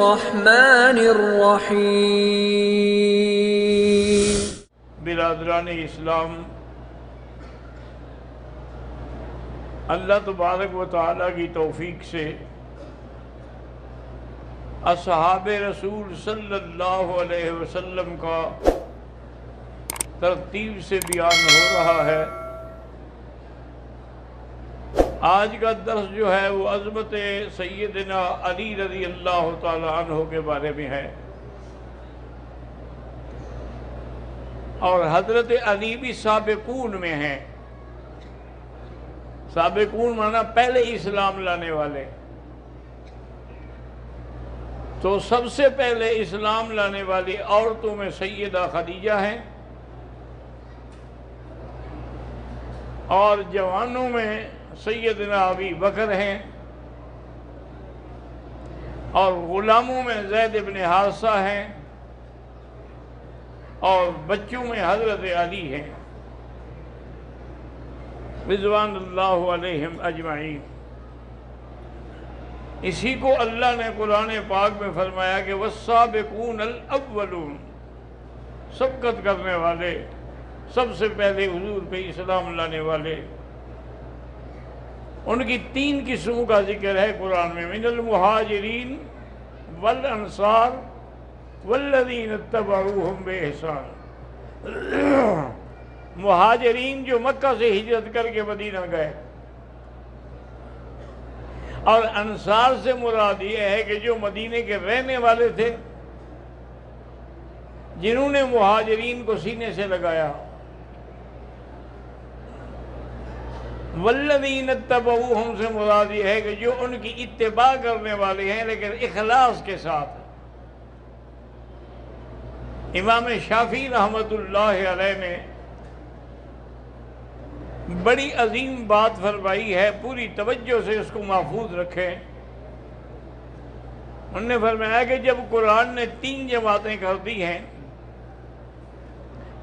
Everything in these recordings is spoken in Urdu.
الرحمن الرحیم۔ برادران اسلام، اللہ تبارک و تعالیٰ کی توفیق سے اصحاب رسول صلی اللہ علیہ وسلم کا ترتیب سے بیان ہو رہا ہے۔ آج کا درس جو ہے وہ عظمت سیدنا علی رضی اللہ تعالی عنہ کے بارے میں ہے، اور حضرت علی بھی سابقون میں ہیں۔ سابقون مانا پہلے اسلام لانے والے، تو سب سے پہلے اسلام لانے والی عورتوں میں سیدہ خدیجہ ہیں، اور جوانوں میں سیدنا ابی بکر ہیں، اور غلاموں میں زید بن حارثہ ہیں، اور بچوں میں حضرت علی ہیں رضوان اللہ علیہم اجمعین۔ اسی کو اللہ نے قرآن پاک میں فرمایا کہ والسابقون الاولون، سبقت کرنے والے، سب سے پہلے حضور پہ اسلام لانے والے۔ ان کی 3 قسموں کا ذکر ہے قرآن میں، من المہاجرین والانصار والذین اتبعوہم بإحسان۔ مہاجرین جو مکہ سے ہجرت کر کے مدینہ گئے، اور انصار سے مراد یہ ہے کہ جو مدینے کے رہنے والے تھے، جنہوں نے مہاجرین کو سینے سے لگایا۔ والذین اتبعوہم سے مراد یہ ہے کہ جو ان کی اتباع کرنے والے ہیں لیکن اخلاص کے ساتھ۔ امام شافعی رحمۃ اللہ علیہ نے بڑی عظیم بات فرمائی ہے، پوری توجہ سے اس کو محفوظ رکھیں۔ انہوں نے فرمایا کہ جب قرآن نے 3 جماعتیں کر دی ہیں،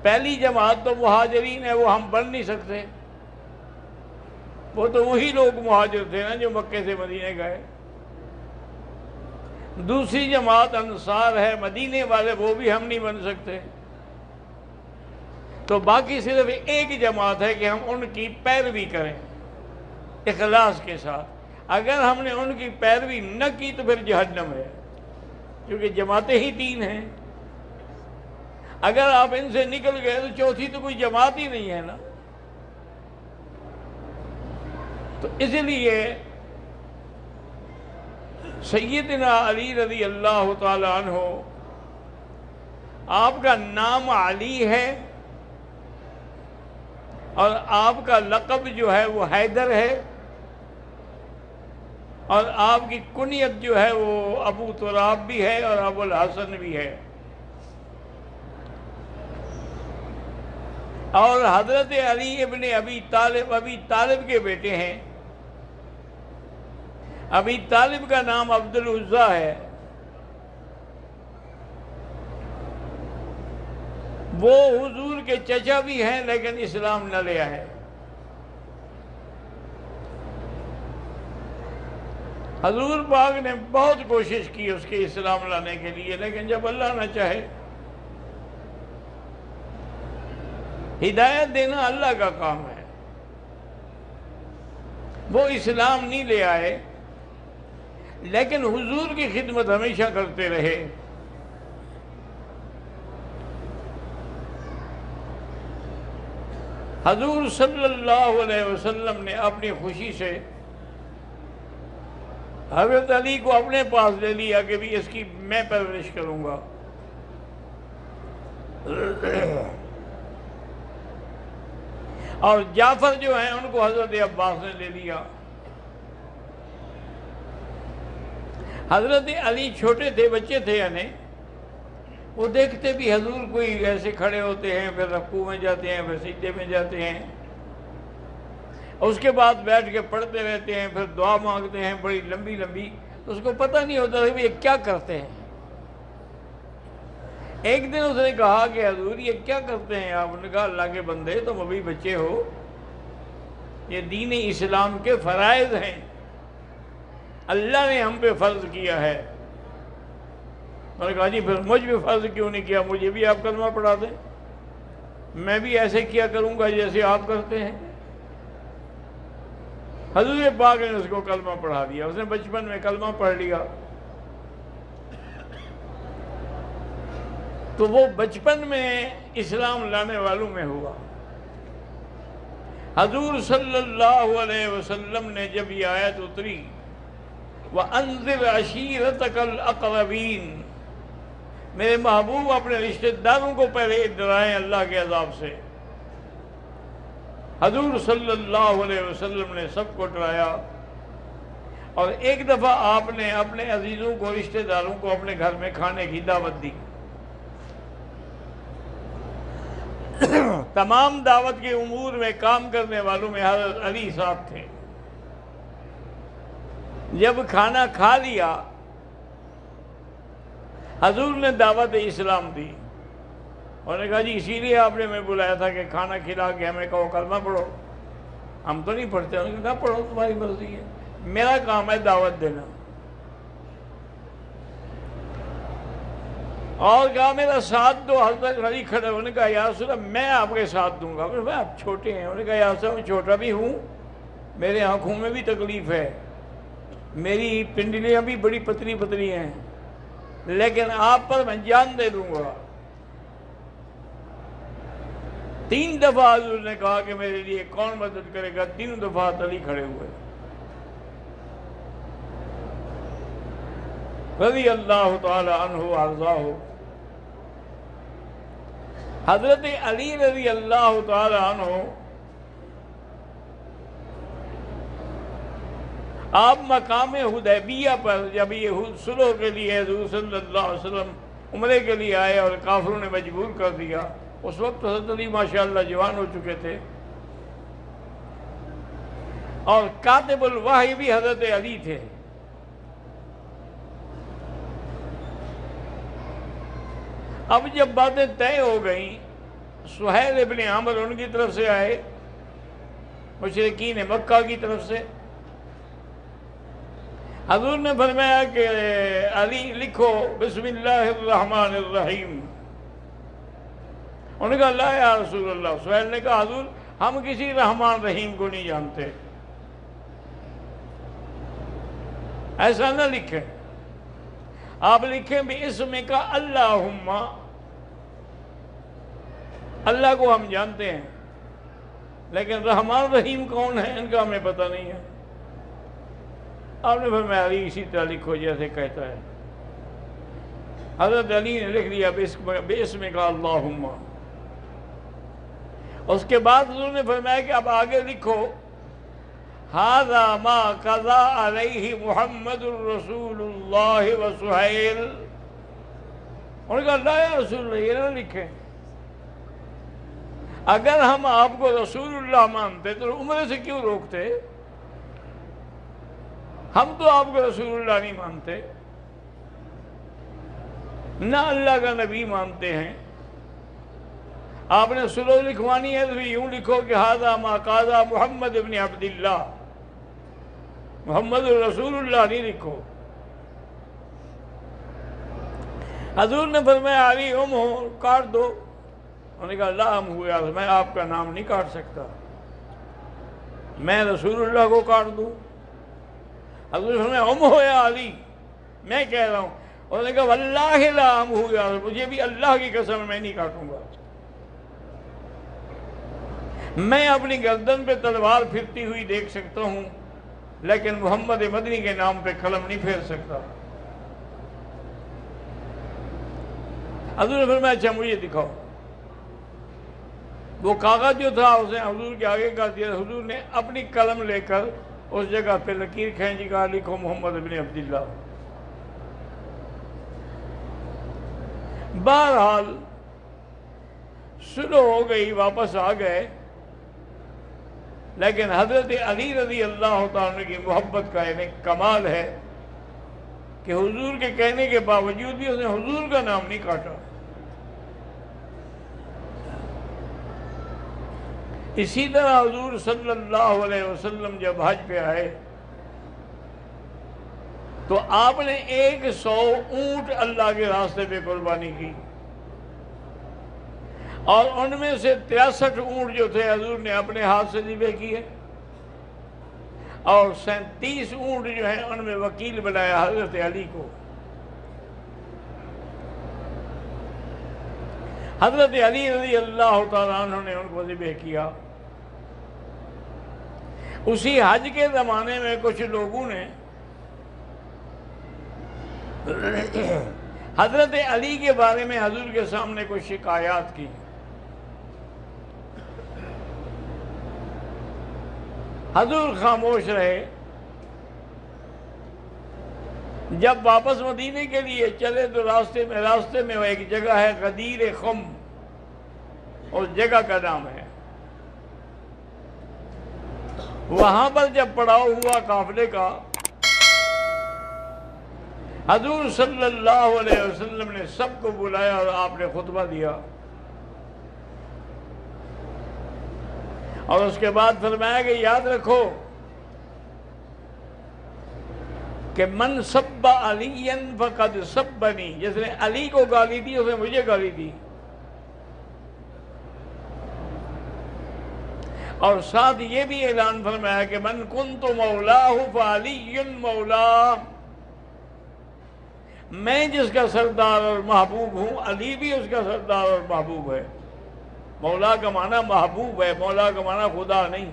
پہلی جماعت تو مہاجرین ہے، وہ ہم بن نہیں سکتے، وہ تو وہی لوگ مہاجر تھے نا جو مکے سے مدینے گئے۔ دوسری جماعت انصار ہے، مدینے والے، وہ بھی ہم نہیں بن سکتے۔ تو باقی صرف ایک جماعت ہے کہ ہم ان کی پیروی کریں اخلاص کے ساتھ۔ اگر ہم نے ان کی پیروی نہ کی تو پھر جہنم ہے، کیونکہ جماعتیں ہی 3 ہیں۔ اگر آپ ان سے نکل گئے تو چوتھی تو کوئی جماعت ہی نہیں ہے نا۔ تو اس لیے سیدنا علی رضی اللہ تعالی عنہ، آپ کا نام علی ہے، اور آپ کا لقب جو ہے وہ حیدر ہے، اور آپ کی کنیت جو ہے وہ ابو تراب بھی ہے اور ابو الحسن بھی ہے۔ اور حضرت علی ابن ابی طالب کے بیٹے ہیں۔ ابی طالب کا نام عبد العزیٰ ہے، وہ حضور کے چچا بھی ہیں لیکن اسلام نہ لے آئے۔ حضور پاک نے بہت کوشش کی اس کے اسلام لانے کے لیے، لیکن جب اللہ نہ چاہے، ہدایت دینا اللہ کا کام ہے۔ وہ اسلام نہیں لے آئے، لیکن حضور کی خدمت ہمیشہ کرتے رہے۔ حضور صلی اللہ علیہ وسلم نے اپنی خوشی سے حضرت علی کو اپنے پاس لے لیا کہ بھی اس کی میں پرورش کروں گا۔ اور جعفر جو ہیں ان کو حضرت عباس نے لے لیا۔ حضرت علی چھوٹے تھے، بچے تھے، یعنی وہ دیکھتے بھی حضور کوئی ایسے کھڑے ہوتے ہیں، پھر رکوع میں جاتے ہیں، پھر سجدے میں جاتے ہیں، اور اس کے بعد بیٹھ کے پڑھتے رہتے ہیں، پھر دعا مانگتے ہیں بڑی لمبی لمبی، تو اس کو پتہ نہیں ہوتا تھا کہ یہ کیا کرتے ہیں۔ ایک دن اس نے کہا کہ حضور یہ کیا کرتے ہیں آپ؟ نے کہا اللہ کے بندے تم ابھی بچے ہو، یہ دین اسلام کے فرائض ہیں، اللہ نے ہم پہ فرض کیا ہے، انہوں نے کہا جی پھر مجھ بھی فرض کیوں نہیں کیا، مجھے بھی آپ کلمہ پڑھا دیں، میں بھی ایسے کیا کروں گا جیسے آپ کرتے ہیں۔ حضور پاک نے اس کو کلمہ پڑھا دیا، اس نے بچپن میں کلمہ پڑھ لیا۔ تو وہ بچپن میں اسلام لانے والوں میں ہوا۔ حضور صلی اللہ علیہ وسلم نے جب یہ آیت اتری وَأَنذِرْ عَشِيرَتَكَ الْأَقْرَبِينَ، میرے محبوب اپنے رشتہ داروں کو پہلے ڈرائیں اللہ کے عذاب سے، حضور صلی اللہ علیہ وسلم نے سب کو ڈرایا۔ اور ایک دفعہ آپ نے اپنے عزیزوں کو، رشتہ داروں کو اپنے گھر میں کھانے کی دعوت دی۔ تمام دعوت کے امور میں کام کرنے والوں میں حضرت علی صاحب تھے۔ جب کھانا کھا لیا، حضور نے دعوت اسلام دی۔ انہوں نے کہا جی اسی لیے آپ نے ہمیں بلایا تھا کہ کھانا کھلا کے ہمیں کہو کلمہ پڑھو، ہم تو نہیں پڑھتے۔ انہوں نے کہا پڑھو، تمہاری مرضی ہے، میرا کام ہے دعوت دینا۔ اور کہا میرا ساتھ دو۔ حضرت علی کھڑے، انہوں نے کہا یا رسول اللہ میں آپ کے ساتھ دوں گا۔ آپ چھوٹے ہیں۔ انہوں نے کہا یا رسول اللہ میں چھوٹا بھی ہوں، میرے آنکھوں میں بھی تکلیف ہے، میری پنڈلیاں بھی بڑی پتلی پتلی ہیں، لیکن آپ پر میں جان دے دوں گا۔ 3 دفعہ حضور نے کہا کہ میرے لیے کون مدد کرے گا، 3 دفعہ علی کھڑے ہوئے رضی اللہ تعالی عنہ وارضاہ۔ حضرت علی رضی اللہ تعالی عنہ آپ مقام حدیبیہ پر جب یہ صلح کے لیے حضور صلی اللہ علیہ وسلم عمرے کے لیے آئے اور کافروں نے مجبور کر دیا، اس وقت حضرت علی ماشاءاللہ جوان ہو چکے تھے، اور کاتب الوحی بھی حضرت علی تھے۔ اب جب باتیں طے ہو گئیں، سہیل ابن عامر ان کی طرف سے آئے، مشرکین مکہ کی طرف سے۔ حضور نے فرمایا کہ علی لکھو بسم اللہ الرحمن الرحیم۔ انہوں نے کہا لا یا رسول اللہ۔ سہیل نے کہا حضور ہم کسی رحمان رحیم کو نہیں جانتے، ایسا نہ لکھیں، آپ لکھیں بِاسْمِکَ اللہم، اللہ کو ہم جانتے ہیں، لیکن رحمان رحیم کون ہے ان کا ہمیں پتہ نہیں ہے۔ آپ نے فرمایا علی اسی طرح لکھو جیسے کہتا ہے۔ حضرت علی نے لکھ دیا بِاسْمِکَ اللہم۔ اس کے بعد حضور نے فرمایا کہ اب آگے لکھو ھذا ما قضا علیہ محمد الرسول اللہ وسہیل۔ انہوں نے کہا لا یا رسول اللہ، یہ نہ لکھیں، اگر ہم آپ کو رسول اللہ مانتے تو عمرے سے کیوں روکتے؟ ہم تو آپ کو رسول اللہ نہیں مانتے، نہ اللہ کا نبی مانتے ہیں۔ آپ نے صلح لکھوانی ہے تو یوں لکھو کہ ھذا ما قضا محمد ابن عبداللہ، محمد رسول اللہ نہیں لکھو۔ حضور نے فرمایا علی ہو کاٹ دو۔ انہوں نے کہا لا ہم ہویا، میں آپ کا نام نہیں کاٹ سکتا، میں رسول اللہ کو کاٹ دوں؟ حضور نے فرمایا ہو یا علی، میں کہہ رہا ہوں۔ انہوں نے کہا واللہ لا ہم ہویا، مجھے بھی اللہ کی قسم میں نہیں کاٹوں گا، میں اپنی گردن پہ تلوار پھرتی ہوئی دیکھ سکتا ہوں، لیکن محمد مدنی کے نام پہ قلم نہیں پھیر سکتا۔ حضور نے فرمایا اچھا مجھے دکھاؤ۔ وہ کاغذ جو تھا اس نے حضور کے آگے کر دیا۔ حضور نے اپنی قلم لے کر اس جگہ پہ لکیر کھینچی، کہا لکھو محمد ابن عبداللہ۔ بہرحال صلح ہو گئی، واپس آ گئے، لیکن حضرت علی رضی اللہ تعالیٰ کی محبت کا ایک کمال ہے کہ حضور کے کہنے کے باوجود بھی اس نے حضور کا نام نہیں کاٹا۔ اسی طرح حضور صلی اللہ علیہ وسلم جب حج پہ آئے تو آپ نے 100 اونٹ اللہ کے راستے پہ قربانی کی، اور ان میں سے 63 اونٹ جو تھے حضور نے اپنے ہاتھ سے ذبح کیے، اور 37 اونٹ جو ہیں ان میں وکیل بنایا حضرت علی کو۔ حضرت علی رضی اللہ تعالیٰ عنہ نے ان کو ذبح کیا۔ اسی حج کے زمانے میں کچھ لوگوں نے حضرت علی کے بارے میں حضور کے سامنے کچھ شکایات کی۔ حضور خاموش رہے۔ جب واپس مدینے کے لیے چلے تو راستے میں ایک جگہ ہے غدیر خم، اس جگہ کا نام ہے۔ وہاں پر جب پڑاؤ ہوا قافلے کا، حضور صلی اللہ علیہ وسلم نے سب کو بلایا اور آپ نے خطبہ دیا، اور اس کے بعد فرمایا کہ یاد رکھو کہ من سب علی فقد سبنی، جس نے علی کو گالی دی اس نے مجھے گالی دی۔ اور ساتھ یہ بھی اعلان فرمایا کہ من کنت مولاہ فعلی مولا، میں جس کا سردار اور محبوب ہوں علی بھی اس کا سردار اور محبوب ہے۔ مولا کا معنی محبوب ہے، مولا کا معنی خدا نہیں۔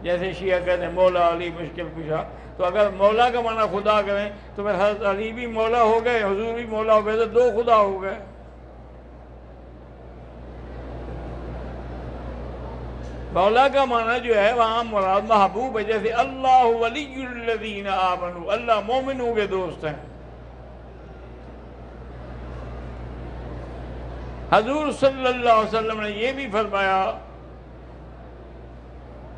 جیسے شیعہ کہتے ہیں مولا علی مشکل کشا، تو اگر مولا کا معنی خدا کریں تو پھر حضرت علی بھی مولا ہو گئے، حضور بھی مولا ہو گئے، تو دو خدا ہو گئے۔ مولا کا معنی جو ہے وہاں مراد محبوب ہے، جیسے اللہ ولی الذین آمنوا، اللہ مومنوں کے دوست ہیں۔ حضور صلی اللہ علیہ وسلم نے یہ بھی فرمایا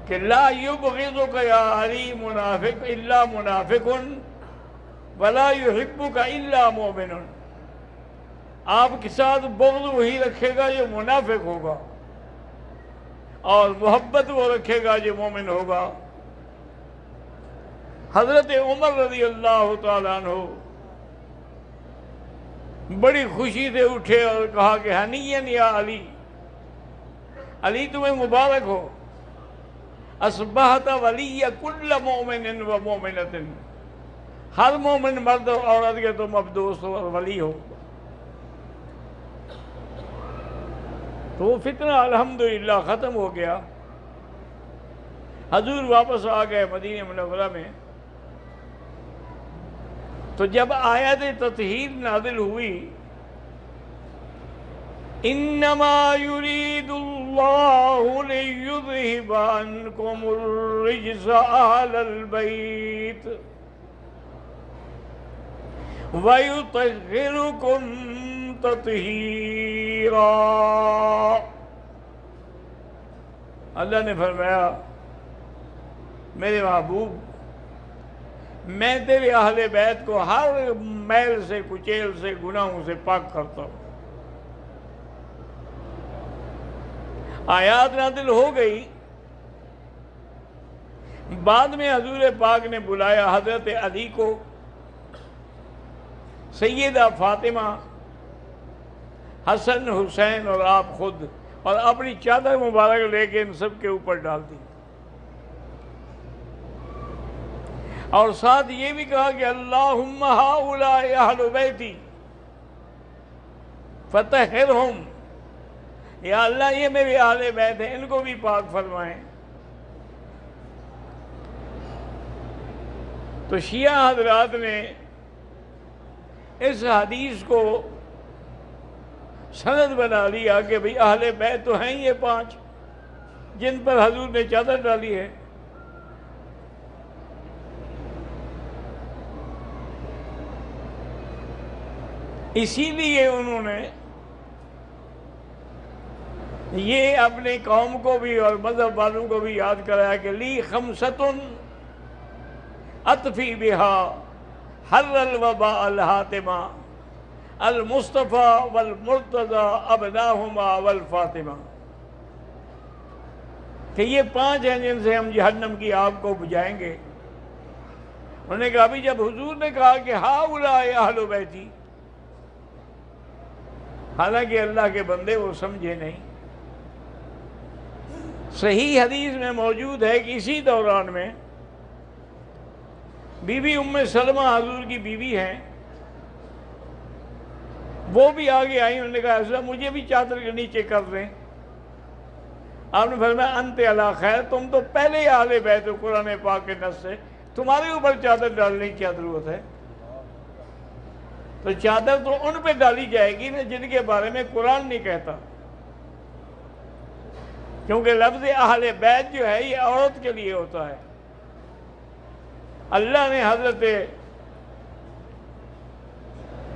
کہ لا یبغضک یا علی منافق الا منافق ولا یحبک الا مومن، آپ کے ساتھ بغض وہی رکھے گا جو منافق ہوگا، اور محبت وہ رکھے گا جو مومن ہوگا۔ حضرت عمر رضی اللہ تعالیٰ عنہ بڑی خوشی سے اٹھے اور کہا کہ ہنیئن یا علی، علی تمہیں مبارک ہو، اصبحت ولی کل مومن و مومنۃ، ہر مومن مرد اور عورت کے تم اب دوست اور ولی ہو۔ تو وہ فتنہ الحمدللہ ختم ہو گیا۔ حضور واپس آ گئے مدینہ منورہ میں۔ تو جب آیت تطہیر نازل ہوئی، انما یرید اللہ لیذہب عنکم الرجس اہل البیت ویطہرکم تطہیرا، اللہ نے فرمایا میرے محبوب، میں تیرے اہل بیت کو ہر میل سے، کچیل سے، گناہوں سے پاک کرتا ہوں۔ آیات نازل ہو گئی۔ بعد میں حضور پاک نے بلایا حضرت علی کو، سیدہ فاطمہ، حسن، حسین اور آپ خود، اور اپنی چادر مبارک لے کے ان سب کے اوپر ڈال دی، اور ساتھ یہ بھی کہا کہ اللہم ہؤلاء اہل بیتی فطہرہم، یا اللہ یہ میرے اہل بیت ہیں، ان کو بھی پاک فرمائیں۔ تو شیعہ حضرات نے اس حدیث کو سند بنا لیا کہ بھئی اہل بیت تو ہیں یہ 5 جن پر حضور نے چادر ڈالی ہے۔ اسی لیے انہوں نے یہ اپنے قوم کو بھی اور مذہب والوں کو بھی یاد کرایا کہ لی خمسۃ اطفی بہا حر الوباء الحاتمہ المصطفیٰ والمرتضی ابناہما والفاطمہ، کہ یہ 5 ہیں جن سے ہم جہنم کی آگ کو بجھائیں گے، انہوں نے کہا بھی جب حضور نے کہا کہ ہؤلاء اہل بیتی، حالانکہ اللہ کے بندے وہ سمجھے نہیں۔ صحیح حدیث میں موجود ہے کہ اسی دوران میں بی بی ام سلمہ حضور کی بیوی ہیں، وہ بھی آگے آئی، انہوں نے کہا ایسا مجھے بھی چادر کے نیچے کر دیں۔ آپ نے فرمایا انت علی خیر، تم تو پہلے ہی اہل بیت ہو قرآن پاک کے نص سے، تمہارے اوپر چادر ڈالنے کی کیا ضرورت ہے؟ تو چادر تو ان پہ ڈالی جائے گی نا جن کے بارے میں قرآن نہیں کہتا، کیونکہ لفظ اہل بیت جو ہے یہ عورت کے لیے ہوتا ہے۔ اللہ نے حضرت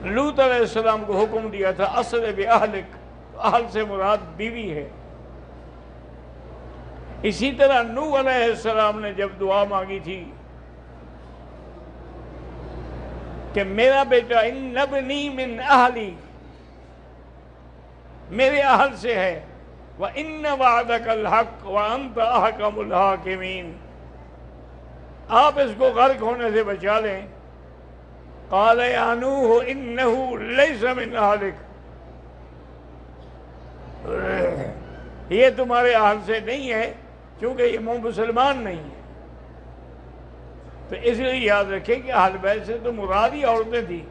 لوط علیہ السلام کو حکم دیا تھا اسر باہلک، اہل سے مراد بیوی ہے۔ اسی طرح نوح علیہ السلام نے جب دعا مانگی تھی کہ میرا بیٹا ان ابنی من اہلی، میرے اہل سے ہے، وَإِنَّ وَعْدَكَ الْحَقُّ وَأَنْتَ أَحْكَمُ الْحَاكِمِينَ، آپ اس کو غرق ہونے سے بچا لیں۔ قَالَ يَا نُوحُ إِنَّهُ لَيْسَ مِنْ أَهْلِكَ، یہ تمہارے اہل سے نہیں ہے کیونکہ یہ مسلمان نہیں ہے۔ تو اس لیے یاد رکھیں کہ اہل بیت سے تو مراد ہی عورتیں تھیں،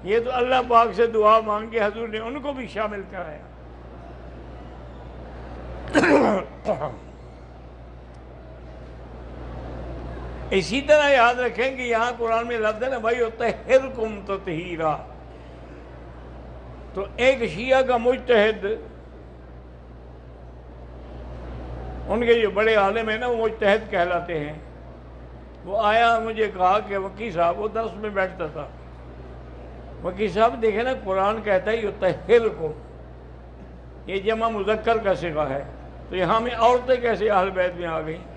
یہ تو اللہ پاک سے دعا مانگ کے حضور نے ان کو بھی شامل کرایا۔ اسی طرح یاد رکھیں کہ یہاں قرآن میں لفظ ہے نا بھائی طہرکم تطہیرا، تو ایک شیعہ کا مجتہد، ان کے جو بڑے عالم ہیں نا وہ مجتہد کہلاتے ہیں، وہ آیا مجھے کہا کہ وکی صاحب، وہ درس میں بیٹھتا تھا، وکی صاحب دیکھیں نا قرآن کہتا ہے یطہرکم، یہ جمع مذکر کا صیغہ ہے، تو یہاں میں عورتیں کیسے اہل بیت میں آ گئیں؟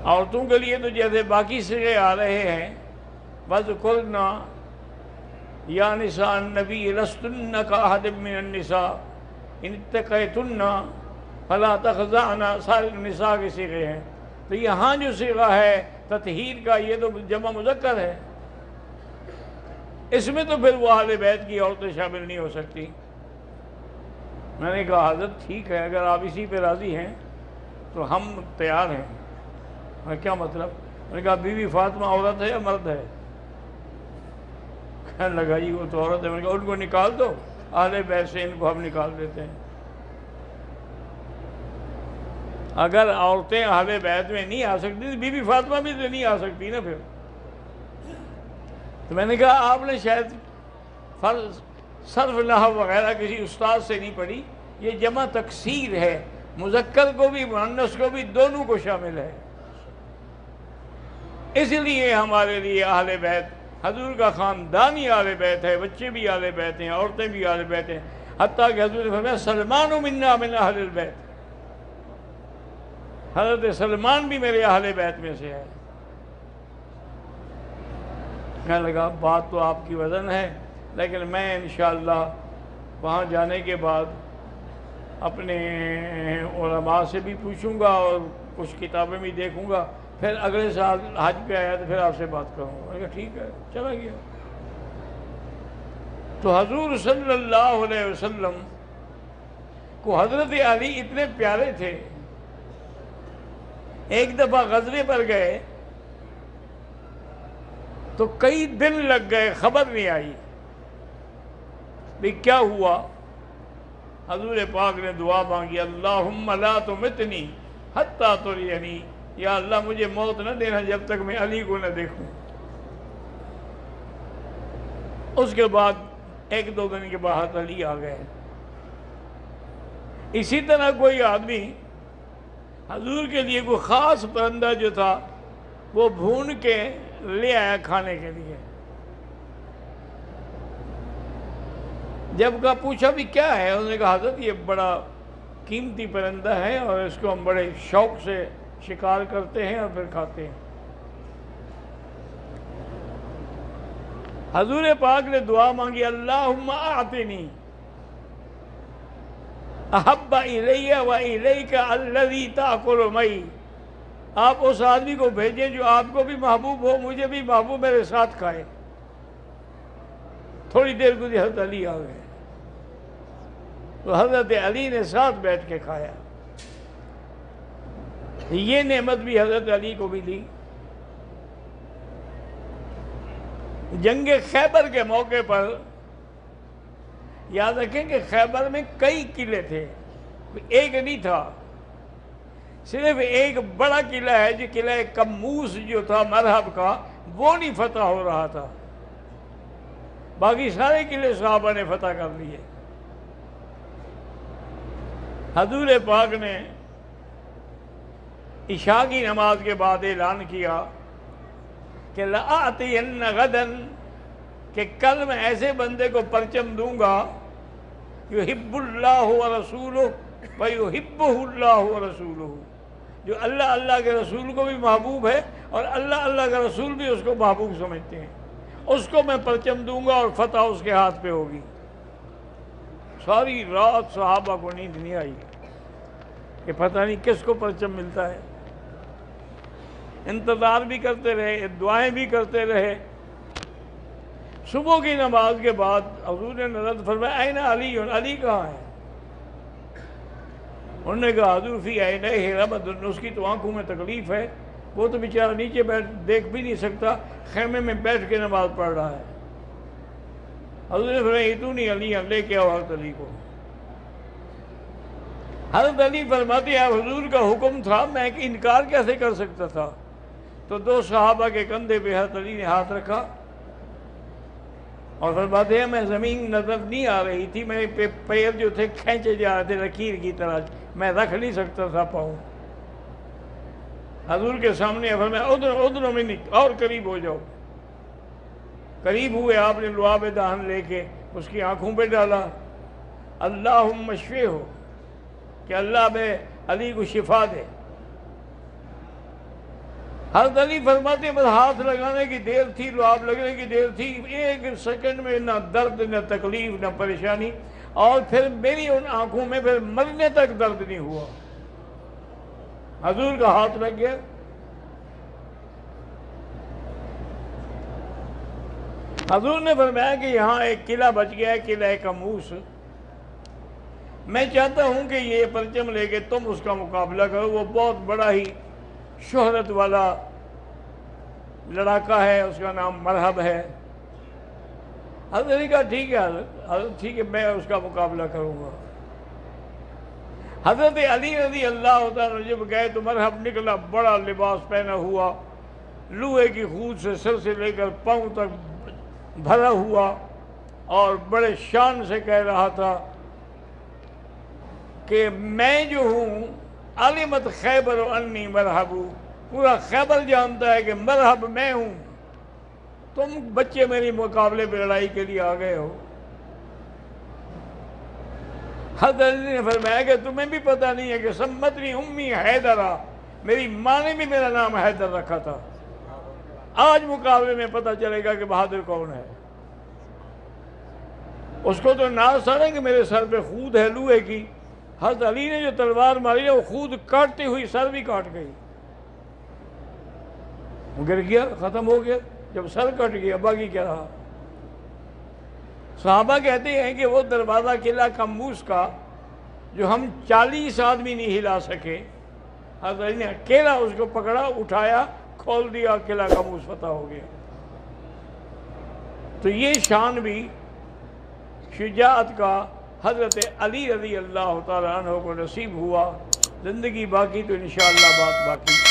عورتوں کے لیے تو جیسے باقی صیغے آ رہے ہیں، وَذْكُرْنَا يَا نِسَاءَ النَّبِيِّ لَسْتُنَّ كَأَحَدٍ مِّنَ النِّسَاءِ إِنِ اتَّقَيْتُنَّ فَلَا تَخْضَعْنَ، سارے نساء کے صیغے ہیں، تو یہاں جو صیغہ ہے تطہیر کا یہ تو جمع مذکر ہے، اس میں تو پھر وہ اہل بیت کی عورتیں شامل نہیں ہو سکتی۔ میں نے کہا حضرت ٹھیک ہے، اگر آپ اسی پہ راضی ہیں تو ہم تیار ہیں۔ میں کیا مطلب؟ میں نے کہا بی بی فاطمہ عورت ہے یا مرد ہے؟ کہنے لگا جی وہ تو عورت ہے۔ میں نے کہا ان کو نکال دو اہل بیت سے، ان کو ہم نکال دیتے ہیں۔ اگر عورتیں اہل بیت میں نہیں آ سکتی تو بی بی فاطمہ بھی تو نہیں آ سکتی نا پھر۔ تو میں نے کہا آپ نے شاید صرف نحو وغیرہ کسی استاد سے نہیں پڑھی، یہ جمع تکسیر ہے، مذکر کو بھی مؤنث کو بھی دونوں کو شامل ہے۔ اس لیے ہمارے لیے اہل بیت حضور کا خاندان ہی اہل بیت ہے، بچے بھی اہل بیت ہیں، عورتیں بھی اہل بیت ہیں، حتیٰ کہ حضور نے فرمایا سلمان منا من اہل البیت، حضرت سلمان بھی میرے اہل بیت میں سے ہے۔ کہنے لگا بات تو آپ کی وزن ہے، لیکن میں انشاءاللہ وہاں جانے کے بعد اپنے علماء سے بھی پوچھوں گا اور کچھ کتابیں بھی دیکھوں گا، پھر اگلے سال حج پہ آیا تو پھر آپ سے بات کروں گا۔ میں نے کہا ٹھیک ہے، چلا گیا۔ تو حضور صلی اللہ علیہ وسلم کو حضرت علی اتنے پیارے تھے، ایک دفعہ غزوے پر گئے تو کئی دن لگ گئے، خبر نہیں آئی بھی کیا ہوا۔ حضور پاک نے دعا مانگی اللہم لا تمتنی حتی ترینی، یا اللہ مجھے موت نہ دینا جب تک میں علی کو نہ دیکھوں۔ اس کے بعد ایک دو دن کے بعد علی آ گئے۔ اسی طرح کوئی آدمی حضور کے لیے کوئی خاص پرندہ جو تھا وہ بھون کے لے آیا کھانے کے لیے۔ جب کہا پوچھا بھی کیا ہے، انہوں نے کہا حضرت یہ بڑا قیمتی پرندہ ہے اور اس کو ہم بڑے شوق سے شکار کرتے ہیں اور پھر کھاتے ہیں۔ حضور پاک نے دعا مانگی اللہم اعطنی احب الی و الیک الذی تاکل معی، آپ اس آدمی کو بھیجیں جو آپ کو بھی محبوب ہو، مجھے بھی محبوب، میرے ساتھ کھائے۔ تھوڑی دیر گزری حضرت علی آ گئے، تو حضرت علی نے ساتھ بیٹھ کے کھایا۔ یہ نعمت بھی حضرت علی کو ملی۔ جنگ خیبر کے موقع پر یاد رکھیں کہ خیبر میں کئی قلعے تھے، ایک نہیں تھا، صرف ایک بڑا قلعہ ہے جو قلعہ کموس جو تھا مرحب کا، وہ نہیں فتح ہو رہا تھا، باقی سارے قلعے صحابہ نے فتح کر لیے۔ حضور پاک نے عشاء کی نماز کے بعد اعلان کیا کہ لَآتِيَنَّ غَدًا، کہ کل میں ایسے بندے کو پرچم دوں گا یحب اللہ ورسولہ ویحبہ اللہ ورسولہ، جو اللہ کے رسول کو بھی محبوب ہے اور اللہ کے رسول بھی اس کو محبوب سمجھتے ہیں، اس کو میں پرچم دوں گا اور فتح اس کے ہاتھ پہ ہوگی۔ ساری رات صحابہ کو نیند نہیں آئی کہ پتہ نہیں کس کو پرچم ملتا ہے، انتظار بھی کرتے رہے، دعائیں بھی کرتے رہے۔ صبح کی نماز کے بعد حضور نے نظر فرمایا این علی، علی کہاں ہے؟ انہوں نے کہا حضور فی عینیہ رمد، اس کی تو آنکھوں میں تکلیف ہے، وہ تو بیچارہ نیچے بیٹھ دیکھ بھی نہیں سکتا، خیمے میں بیٹھ کے نماز پڑھ رہا ہے۔ حضور نے فرمایا ایتونی علی، لے کے آؤ حضرت علی کو۔ حضرت علی فرماتے ہیں حضور کا حکم تھا، میں انکار کیسے کر سکتا تھا؟ تو دو صحابہ کے کندھے پہ حضرت علی نے ہاتھ رکھا اور فرماتے ہیں میں زمین نظر نہیں آ رہی تھی، میرے پیر جو تھے کھینچے جا رہے تھے لکیر کی طرح، میں رکھ نہیں سکتا تھا پاؤں۔ حضور کے سامنے فرمایا ادنو منی، اور قریب ہو جاؤ۔ قریب ہوئے، آپ نے لعاب دہن لے کے اس کی آنکھوں پہ ڈالا، اللہم اشفہ ہو، کہ اللہ میں علی کو شفا دے۔ حضرت علی فرماتے بس ہاتھ لگانے کی دیر تھی، لعاب لگنے کی دیر تھی، ایک سیکنڈ میں نہ درد نہ تکلیف نہ پریشانی، اور پھر میری ان آنکھوں میں پھر مرنے تک درد نہیں ہوا۔ حضور کا ہاتھ لگ گیا۔ حضور نے فرمایا کہ یہاں ایک قلعہ بچ گیا ہے، قلعہ کموس، میں چاہتا ہوں کہ یہ پرچم لے کے تم اس کا مقابلہ کرو، وہ بہت بڑا ہی شہرت والا لڑاکا ہے، اس کا نام مرحب ہے۔ حضرت نے کہا ٹھیک ہے حضرت ٹھیک ہے، میں اس کا مقابلہ کروں گا۔ حضرت علی رضی اللہ تعالیٰ جب گئے تو مرحب نکلا، بڑا لباس پہنا ہوا، لوہے کی خود سے سر سے لے کر پاؤں تک بھرا ہوا، اور بڑے شان سے کہہ رہا تھا کہ میں جو ہوں علمت خیبر انی مرحب، پورا خیبر جانتا ہے کہ مرحب میں ہوں، تم بچے میری مقابلے پہ لڑائی کے لیے آ گئے ہو۔ حضرت علی نے فرمایا کہ تمہیں بھی پتہ نہیں ہے کہ سمتنی امی حیدرہ، میری ماں نے بھی میرا نام حیدر رکھا تھا، آج مقابلے میں پتہ چلے گا کہ بہادر کون ہے۔ اس کو تو ناز تھا کہ میرے سر پہ خود ہے لوہے کی، حضرت علی نے جو تلوار ماری ہے وہ خود کاٹتی ہوئی سر بھی کاٹ گئی، گر گیا، ختم ہو گیا۔ جب سر کٹ گیا باقی کیا رہا؟ صحابہ کہتے ہیں کہ وہ دروازہ قلعہ کموس کا جو ہم 40 آدمی نہیں ہلا سکے، حضرت علی نے اکیلا اس کو پکڑا، اٹھایا، کھول دیا، قلعہ کموس فتح ہو گیا۔ تو یہ شان بھی شجاعت کا حضرت علی رضی اللہ تعالیٰ عنہ کو نصیب ہوا۔ زندگی باقی تو انشاءاللہ بات باقی۔